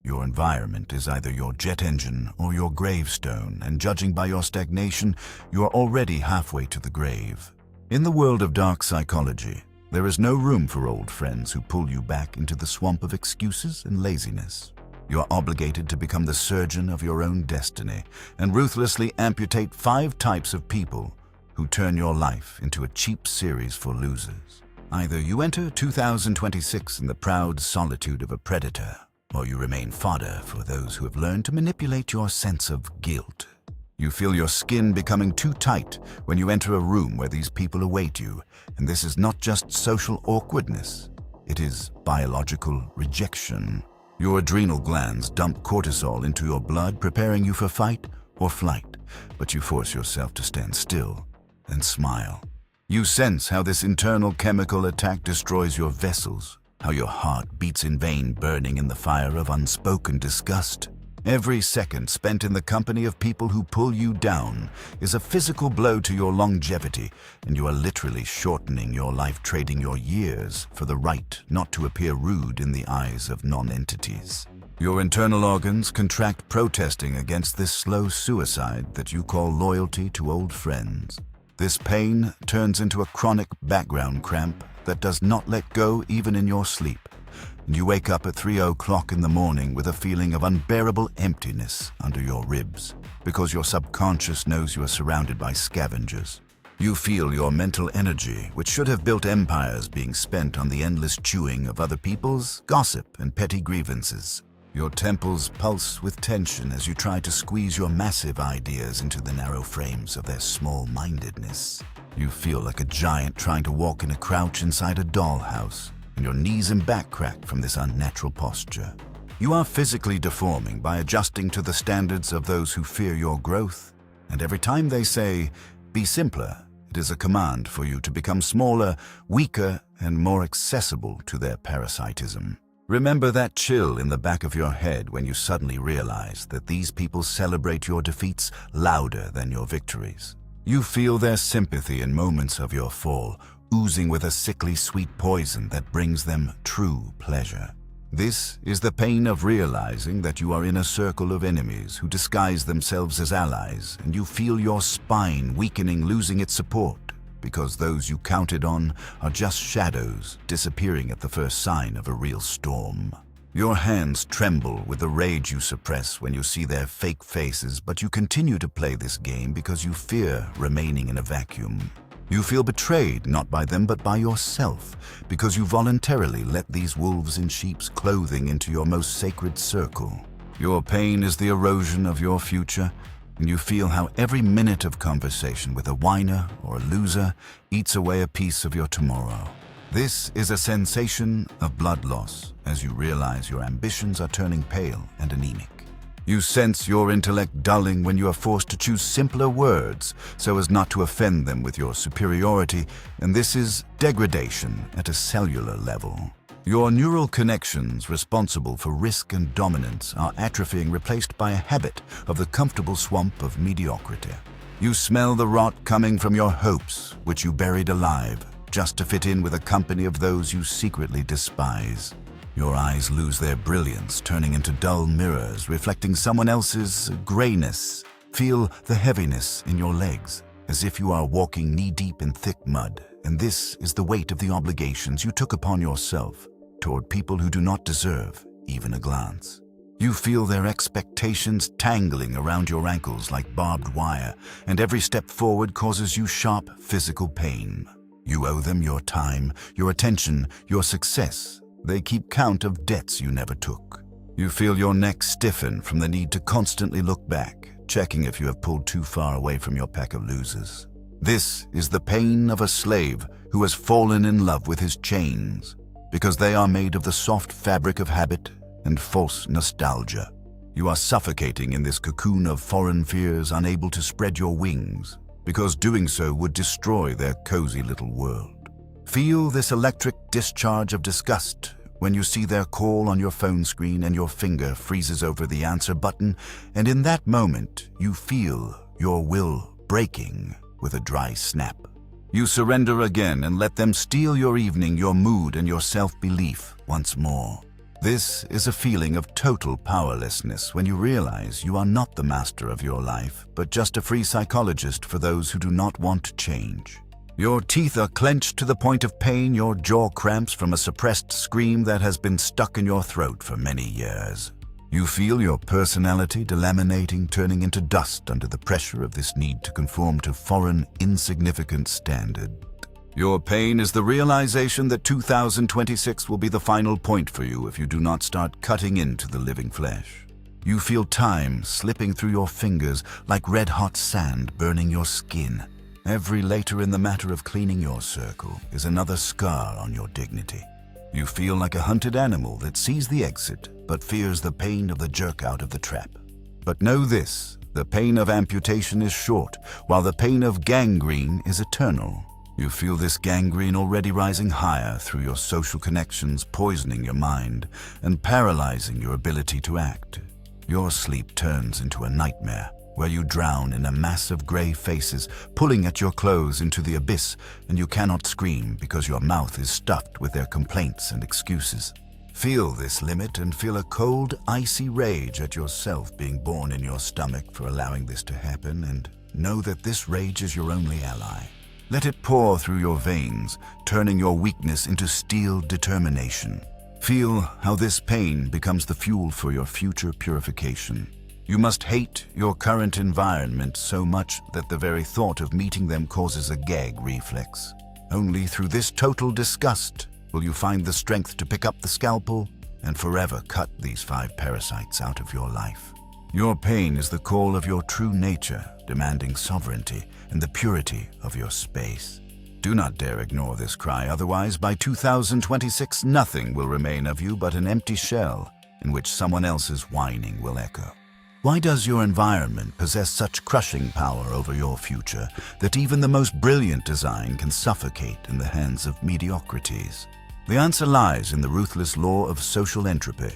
Your environment is either your jet engine or your gravestone, and judging by your stagnation, you are already halfway to the grave. In the world of dark psychology, there is no room for old friends who pull you back into the swamp of excuses and laziness. You are obligated to become the surgeon of your own destiny and ruthlessly amputate 5 types of people who turn your life into a cheap series for losers. Either you enter 2026 in the proud solitude of a predator, or you remain fodder for those who have learned to manipulate your sense of guilt. You feel your skin becoming too tight when you enter a room where these people await you, and this is not just social awkwardness, it is biological rejection. Your adrenal glands dump cortisol into your blood, preparing you for fight or flight, but you force yourself to stand still and smile. You sense how this internal chemical attack destroys your vessels, how your heart beats in vain, burning in the fire of unspoken disgust. Every second spent in the company of people who pull you down is a physical blow to your longevity, and you are literally shortening your life, trading your years for the right not to appear rude in the eyes of non-entities. Your internal organs contract, protesting against this slow suicide that you call loyalty to old friends. This pain turns into a chronic background cramp that does not let go even in your sleep. And you wake up at 3 o'clock in the morning with a feeling of unbearable emptiness under your ribs, because your subconscious knows you are surrounded by scavengers. You feel your mental energy, which should have built empires, being spent on the endless chewing of other people's gossip and petty grievances. Your temples pulse with tension as you try to squeeze your massive ideas into the narrow frames of their small-mindedness. You feel like a giant trying to walk in a crouch inside a dollhouse, and your knees and back crack from this unnatural posture. You are physically deforming by adjusting to the standards of those who fear your growth, and every time they say, "Be simpler," it is a command for you to become smaller, weaker, and more accessible to their parasitism. Remember that chill in the back of your head when you suddenly realize that these people celebrate your defeats louder than your victories. You feel their sympathy in moments of your fall, oozing with a sickly sweet poison that brings them true pleasure. This is the pain of realizing that you are in a circle of enemies who disguise themselves as allies, and you feel your spine weakening, losing its support, because those you counted on are just shadows disappearing at the first sign of a real storm. Your hands tremble with the rage you suppress when you see their fake faces, but you continue to play this game because you fear remaining in a vacuum. You feel betrayed, not by them but by yourself, because you voluntarily let these wolves in sheep's clothing into your most sacred circle. Your pain is the erosion of your future, and you feel how every minute of conversation with a whiner or a loser eats away a piece of your tomorrow. This is a sensation of blood loss as you realize your ambitions are turning pale and anemic. You sense your intellect dulling when you are forced to choose simpler words so as not to offend them with your superiority, and this is degradation at a cellular level. Your neural connections responsible for risk and dominance are atrophying, replaced by a habit of the comfortable swamp of mediocrity. You smell the rot coming from your hopes, which you buried alive, just to fit in with a company of those you secretly despise. Your eyes lose their brilliance, turning into dull mirrors, reflecting someone else's grayness. Feel the heaviness in your legs, as if you are walking knee-deep in thick mud, and this is the weight of the obligations you took upon yourself toward people who do not deserve even a glance. You feel their expectations tangling around your ankles like barbed wire, and every step forward causes you sharp physical pain. You owe them your time, your attention, your success. They keep count of debts you never took. You feel your neck stiffen from the need to constantly look back, checking if you have pulled too far away from your pack of losers. This is the pain of a slave who has fallen in love with his chains, because they are made of the soft fabric of habit and false nostalgia. You are suffocating in this cocoon of foreign fears, unable to spread your wings, because doing so would destroy their cozy little world. Feel this electric discharge of disgust when you see their call on your phone screen and your finger freezes over the answer button, and in that moment, you feel your will breaking with a dry snap. You surrender again and let them steal your evening, your mood, and your self-belief once more. This is a feeling of total powerlessness when you realize you are not the master of your life, but just a free psychologist for those who do not want to change. Your teeth are clenched to the point of pain, your jaw cramps from a suppressed scream that has been stuck in your throat for many years. You feel your personality delaminating, turning into dust under the pressure of this need to conform to foreign, insignificant standard. Your pain is the realization that 2026 will be the final point for you if you do not start cutting into the living flesh. You feel time slipping through your fingers like red-hot sand burning your skin. Every later in the matter of cleaning your circle is another scar on your dignity. You feel like a hunted animal that sees the exit but fears the pain of the jerk out of the trap. But know this, the pain of amputation is short, while the pain of gangrene is eternal. You feel this gangrene already rising higher through your social connections, poisoning your mind and paralyzing your ability to act. Your sleep turns into a nightmare, where you drown in a mass of gray faces, pulling at your clothes into the abyss, and you cannot scream because your mouth is stuffed with their complaints and excuses. Feel this limit and feel a cold, icy rage at yourself being born in your stomach for allowing this to happen, and know that this rage is your only ally. Let it pour through your veins, turning your weakness into steel determination. Feel how this pain becomes the fuel for your future purification. You must hate your current environment so much that the very thought of meeting them causes a gag reflex. Only through this total disgust will you find the strength to pick up the scalpel and forever cut these 5 parasites out of your life. Your pain is the call of your true nature, demanding sovereignty and the purity of your space. Do not dare ignore this cry, otherwise by 2026 nothing will remain of you but an empty shell in which someone else's whining will echo. Why does your environment possess such crushing power over your future that even the most brilliant design can suffocate in the hands of mediocrities? The answer lies in the ruthless law of social entropy.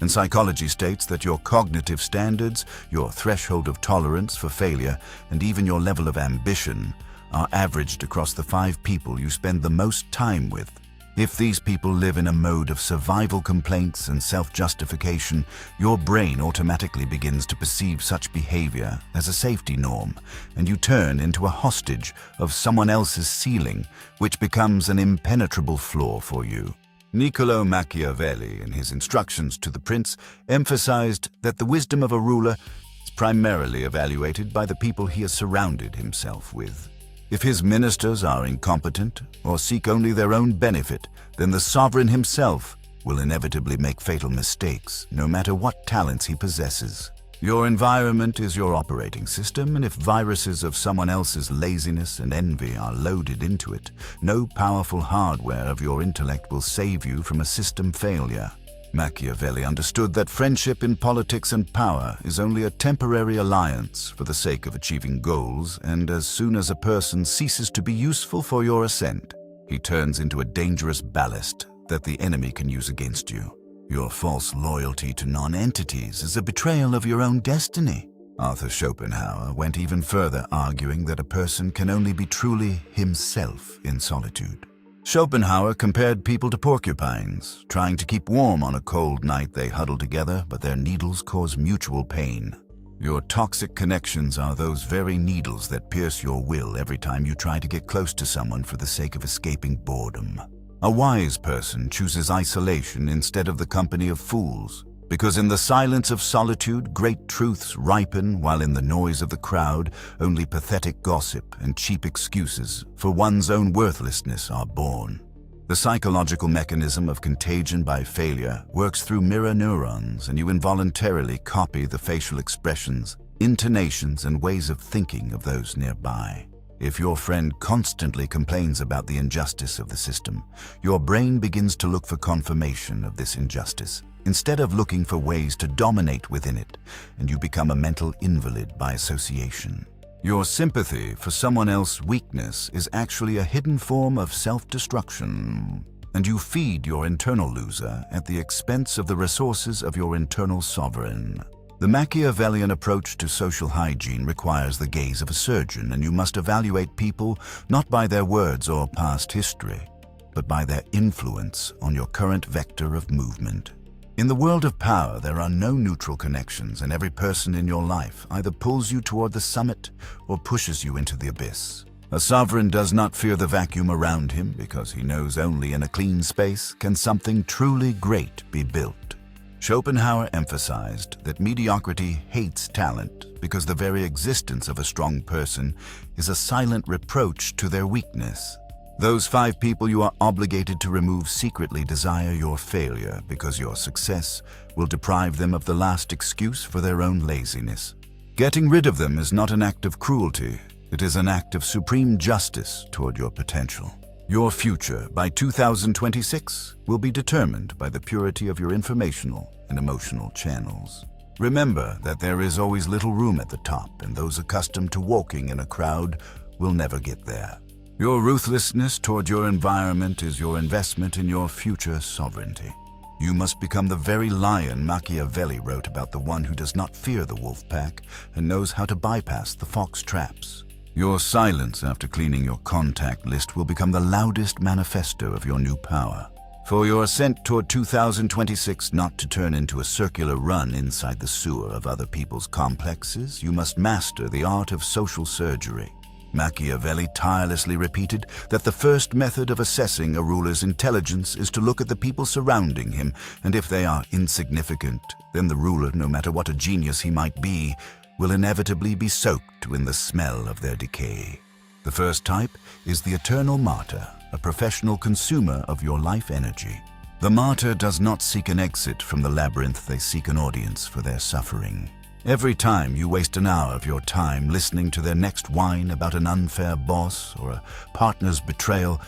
And psychology states that your cognitive standards, your threshold of tolerance for failure, and even your level of ambition are averaged across the 5 people you spend the most time with. If these people live in a mode of survival complaints and self-justification, your brain automatically begins to perceive such behavior as a safety norm, and you turn into a hostage of someone else's ceiling, which becomes an impenetrable floor for you. Niccolo Machiavelli, in his instructions to the prince, emphasized that the wisdom of a ruler is primarily evaluated by the people he has surrounded himself with. If his ministers are incompetent or seek only their own benefit, then the sovereign himself will inevitably make fatal mistakes, no matter what talents he possesses. Your environment is your operating system, and if viruses of someone else's laziness and envy are loaded into it, no powerful hardware of your intellect will save you from a system failure. Machiavelli understood that friendship in politics and power is only a temporary alliance for the sake of achieving goals, and as soon as a person ceases to be useful for your ascent, he turns into a dangerous ballast that the enemy can use against you. Your false loyalty to non-entities is a betrayal of your own destiny. Arthur Schopenhauer went even further, arguing that a person can only be truly himself in solitude. Schopenhauer compared people to porcupines, trying to keep warm on a cold night. They huddle together, but their needles cause mutual pain. Your toxic connections are those very needles that pierce your will every time you try to get close to someone for the sake of escaping boredom. A wise person chooses isolation instead of the company of fools, because in the silence of solitude, great truths ripen, while in the noise of the crowd, only pathetic gossip and cheap excuses for one's own worthlessness are born. The psychological mechanism of contagion by failure works through mirror neurons, and you involuntarily copy the facial expressions, intonations, and ways of thinking of those nearby. If your friend constantly complains about the injustice of the system, your brain begins to look for confirmation of this injustice, instead of looking for ways to dominate within it, and you become a mental invalid by association. Your sympathy for someone else's weakness is actually a hidden form of self-destruction, and you feed your internal loser at the expense of the resources of your internal sovereign. The Machiavellian approach to social hygiene requires the gaze of a surgeon, and you must evaluate people not by their words or past history, but by their influence on your current vector of movement. In the world of power, there are no neutral connections, and every person in your life either pulls you toward the summit or pushes you into the abyss. A sovereign does not fear the vacuum around him because he knows only in a clean space can something truly great be built. Schopenhauer emphasized that mediocrity hates talent because the very existence of a strong person is a silent reproach to their weakness. Those 5 people you are obligated to remove secretly desire your failure because your success will deprive them of the last excuse for their own laziness. Getting rid of them is not an act of cruelty, it is an act of supreme justice toward your potential. Your future by 2026 will be determined by the purity of your informational and emotional channels. Remember that there is always little room at the top, and those accustomed to walking in a crowd will never get there. Your ruthlessness toward your environment is your investment in your future sovereignty. You must become the very lion Machiavelli wrote about, the one who does not fear the wolf pack and knows how to bypass the fox traps. Your silence after cleaning your contact list will become the loudest manifesto of your new power. For your ascent toward 2026 not to turn into a circular run inside the sewer of other people's complexes, you must master the art of social surgery. Machiavelli tirelessly repeated that the first method of assessing a ruler's intelligence is to look at the people surrounding him, and if they are insignificant, then the ruler, no matter what a genius he might be, will inevitably be soaked in the smell of their decay. The first type is the eternal martyr, a professional consumer of your life energy. The martyr does not seek an exit from the labyrinth, they seek an audience for their suffering. Every time you waste an hour of your time listening to their next whine about an unfair boss or a partner's betrayal,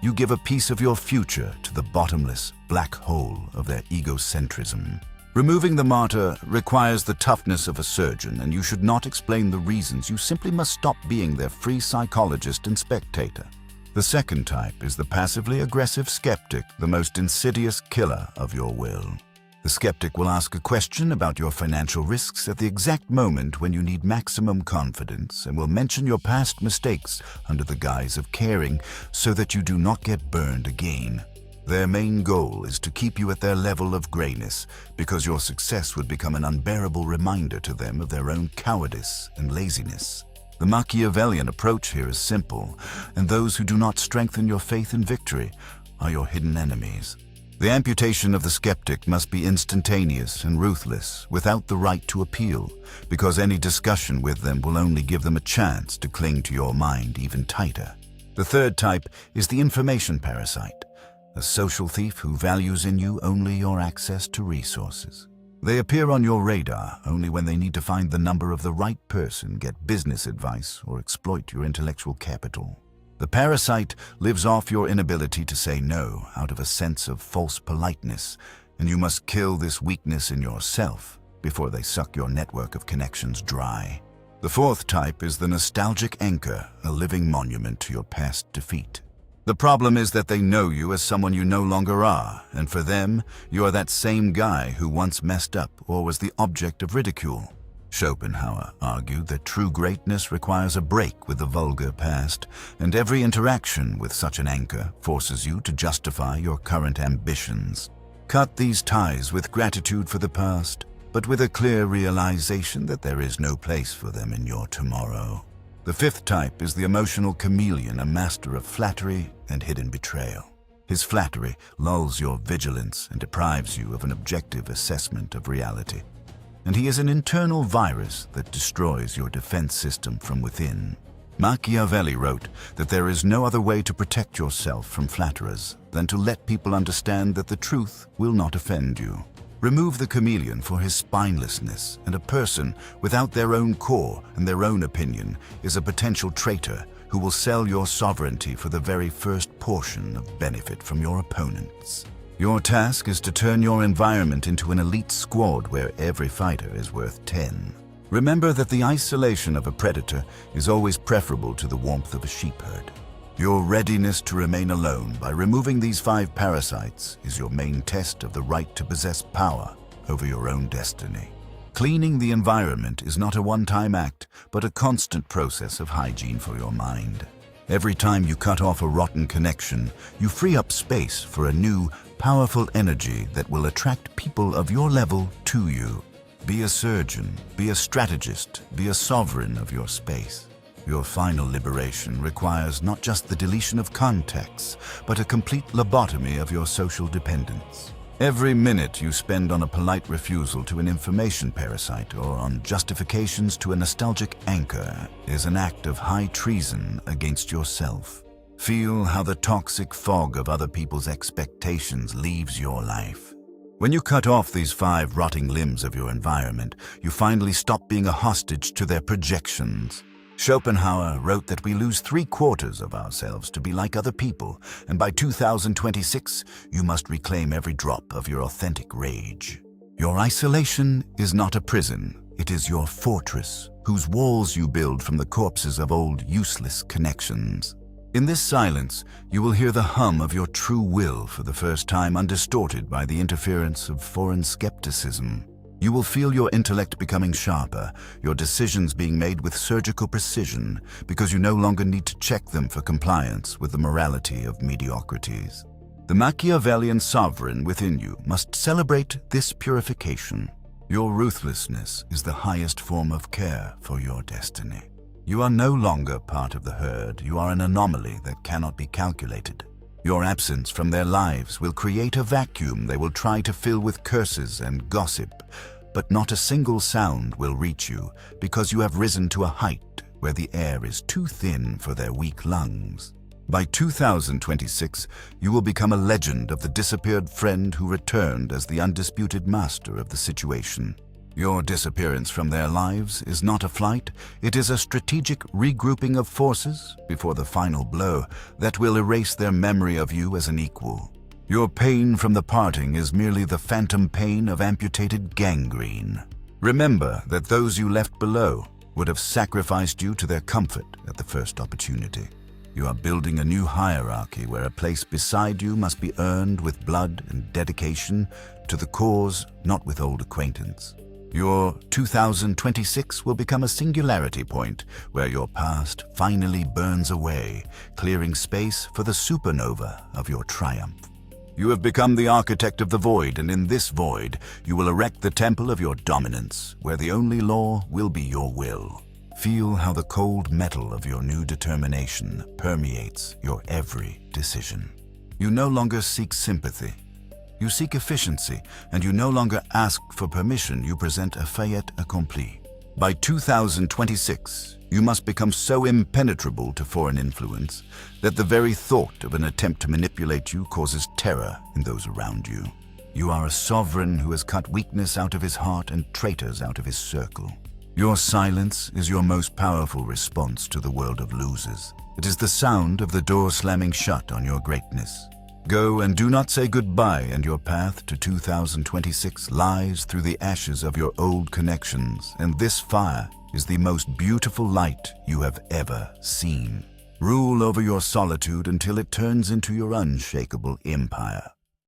you give a piece of your future to the bottomless black hole of their egocentrism. Removing the martyr requires the toughness of a surgeon, and you should not explain the reasons. You simply must stop being their free psychologist and spectator. The second type is the passively aggressive skeptic, the most insidious killer of your will. The skeptic will ask a question about your financial risks at the exact moment when you need maximum confidence, and will mention your past mistakes under the guise of caring so that you do not get burned again. Their main goal is to keep you at their level of grayness, because your success would become an unbearable reminder to them of their own cowardice and laziness. The Machiavellian approach here is simple, and those who do not strengthen your faith in victory are your hidden enemies. The amputation of the skeptic must be instantaneous and ruthless, without the right to appeal, because any discussion with them will only give them a chance to cling to your mind even tighter. The third type is the information parasite, a social thief who values in you only your access to resources. They appear on your radar only when they need to find the number of the right person, get business advice, or exploit your intellectual capital. The parasite lives off your inability to say no out of a sense of false politeness, and you must kill this weakness in yourself before they suck your network of connections dry. The fourth type is the nostalgic anchor, a living monument to your past defeat. The problem is that they know you as someone you no longer are, and for them, you are that same guy who once messed up or was the object of ridicule. Schopenhauer argued that true greatness requires a break with the vulgar past, and every interaction with such an anchor forces you to justify your current ambitions. Cut these ties with gratitude for the past, but with a clear realization that there is no place for them in your tomorrow. The fifth type is the emotional chameleon, a master of flattery and hidden betrayal. His flattery lulls your vigilance and deprives you of an objective assessment of reality. And he is an internal virus that destroys your defense system from within. Machiavelli wrote that there is no other way to protect yourself from flatterers than to let people understand that the truth will not offend you. Remove the chameleon for his spinelessness, and a person without their own core and their own opinion is a potential traitor who will sell your sovereignty for the very first portion of benefit from your opponents. Your task is to turn your environment into an elite squad where every fighter is worth 10. Remember that the isolation of a predator is always preferable to the warmth of a sheepherd. Your readiness to remain alone by removing these 5 parasites is your main test of the right to possess power over your own destiny. Cleaning the environment is not a one-time act, but a constant process of hygiene for your mind. Every time you cut off a rotten connection, you free up space for a new, powerful energy that will attract people of your level to you. Be a surgeon, be a strategist, be a sovereign of your space. Your final liberation requires not just the deletion of contexts, but a complete lobotomy of your social dependence. Every minute you spend on a polite refusal to an information parasite or on justifications to a nostalgic anchor is an act of high treason against yourself. Feel how the toxic fog of other people's expectations leaves your life. When you cut off these 5 rotting limbs of your environment, you finally stop being a hostage to their projections. Schopenhauer wrote that we lose 3/4 of ourselves to be like other people, and by 2026, you must reclaim every drop of your authentic rage. Your isolation is not a prison, it is your fortress, whose walls you build from the corpses of old, useless connections. In this silence, you will hear the hum of your true will for the first time, undistorted by the interference of foreign skepticism. You will feel your intellect becoming sharper, your decisions being made with surgical precision, because you no longer need to check them for compliance with the morality of mediocrities. The Machiavellian sovereign within you must celebrate this purification. Your ruthlessness is the highest form of care for your destiny. You are no longer part of the herd, you are an anomaly that cannot be calculated. Your absence from their lives will create a vacuum they will try to fill with curses and gossip, but not a single sound will reach you because you have risen to a height where the air is too thin for their weak lungs. By 2026, you will become a legend of the disappeared friend who returned as the undisputed master of the situation. Your disappearance from their lives is not a flight, it is a strategic regrouping of forces before the final blow that will erase their memory of you as an equal. Your pain from the parting is merely the phantom pain of amputated gangrene. Remember that those you left below would have sacrificed you to their comfort at the first opportunity. You are building a new hierarchy where a place beside you must be earned with blood and dedication to the cause, not with old acquaintance. Your 2026 will become a singularity point where your past finally burns away, clearing space for the supernova of your triumph. You have become the architect of the void, and in this void, you will erect the temple of your dominance, where the only law will be your will. Feel how the cold metal of your new determination permeates your every decision. You no longer seek sympathy. You seek efficiency, and you no longer ask for permission, you present a fait accompli. By 2026, you must become so impenetrable to foreign influence that the very thought of an attempt to manipulate you causes terror in those around you. You are a sovereign who has cut weakness out of his heart and traitors out of his circle. Your silence is your most powerful response to the world of losers. It is the sound of the door slamming shut on your greatness. Go and do not say goodbye, and your path to 2026 lies through the ashes of your old connections, and this fire is the most beautiful light you have ever seen. Rule over your solitude until it turns into your unshakable empire.